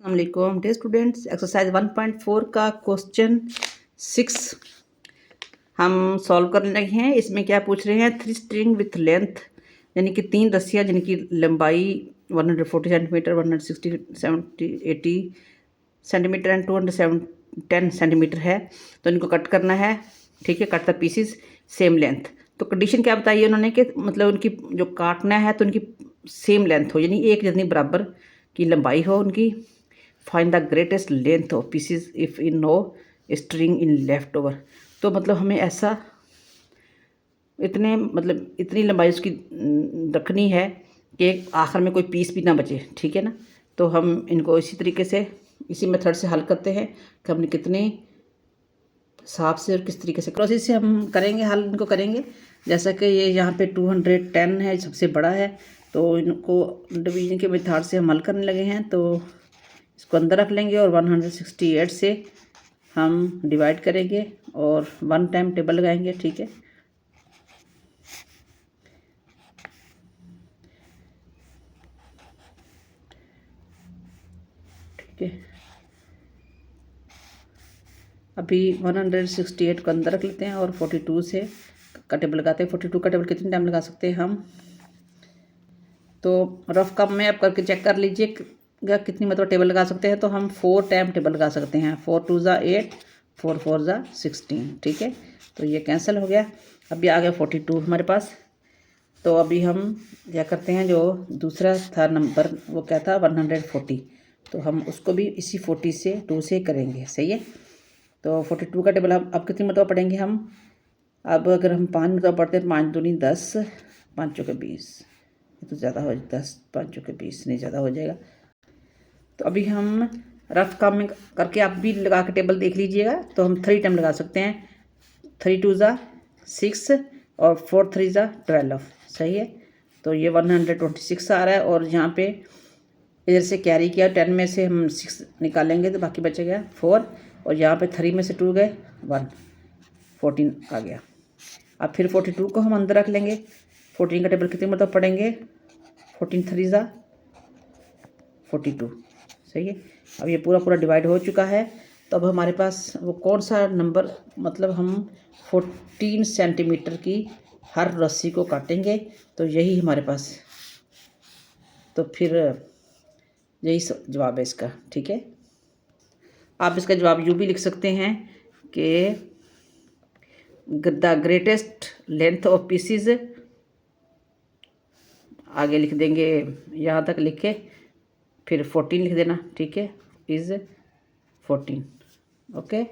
अस्सलाम day students, exercise 1.4 का question 6 हम सॉल्व करने लगे हैं। इसमें क्या पूछ रहे हैं, 3 स्ट्रिंग विथ लेंथ यानी कि 3 रस्सियाँ जिनकी लंबाई 140 सेंटीमीटर, 160 70 80 सेंटीमीटर एंड 210 सेंटीमीटर है। तो इनको कट करना है, ठीक है। Cut the pieces same length. तो कंडीशन क्या बताई है उन्होंने कि मतलब उनकी जो काटना है तो उनकी सेम लेंथ हो, यानी एक जितनी बराबर की लंबाई हो उनकी। Find the greatest length of pieces if in no string in left over. तो मतलब हमें ऐसा इतनी लंबाई उसकी रखनी है कि आखिर में कोई पीस भी ना बचे, ठीक है ना। तो हम इनको इसी तरीके से इसी मेथड से हल करते हैं कि हमने कितने हिसाब से और किस तरीके से प्रोसेस से हम करेंगे, हल इनको करेंगे। जैसा कि ये यहाँ पे 210 है, सबसे बड़ा है, तो इनको डिवीजन के मेथड से हम हल करने लगे हैं। तो इसको अंदर रख लेंगे और 168 से हम डिवाइड करेंगे और 1 टाइम टेबल लगाएंगे, ठीक है। ठीक है, अभी 168 को अंदर रख लेते हैं और 42 से का टेबल लगाते हैं। 42 का टेबल कितने टाइम लगा सकते हैं हम, तो रफ कम में आप करके चेक कर लीजिएगा कितनी मतलब टेबल लगा सकते हैं। तो हम 4 टाइम टेबल लगा सकते हैं। 4 2 ज़ा 8, 4 4 ज़ा 16, ठीक है। तो ये कैंसिल हो गया। अभी आ गया 42 हमारे पास। तो अभी हम क्या करते हैं, जो दूसरा था नंबर वो क्या था 140, तो हम उसको भी इसी 40 से 2 से करेंगे, सही है। तो 42 का टेबल अब कितनी मतलब पढ़ेंगे हम। अब अगर हम 5 मतलब पढ़ते हैं, 5 दूनी 10, 5 चौके 20, तो ज़्यादा हो 10 5 चौके 20 नहीं, ज़्यादा हो जाएगा। तो अभी हम रफ काम में करके आप भी लगा के टेबल देख लीजिएगा। तो हम 3 टाइम लगा सकते हैं। 3 2 ज़ा 6 और 4 3 ज़ा 12, सही है। तो ये 126 आ रहा है। और यहाँ पे इधर से कैरी किया, 10 में से हम 6 निकालेंगे तो बाकी बचेगा 4, और यहाँ पे 3 में से 2 गए 1, 14 आ गया। अब फिर 42 को हम अंदर रख लेंगे। 14 का टेबल कितने मतलब पढ़ेंगे, 14 3 ज़ा 42, सही है। अब ये पूरा पूरा डिवाइड हो चुका है। तो अब हमारे पास वो कौन सा नंबर, मतलब हम 14 सेंटीमीटर की हर रस्सी को काटेंगे। तो यही हमारे पास, तो फिर यही जवाब है इसका, ठीक है। आप इसका जवाब यूँ भी लिख सकते हैं कि the greatest length of pieces, आगे लिख देंगे, यहाँ तक लिख के फिर 14 लिख देना, ठीक है, इज़ 14, ओके।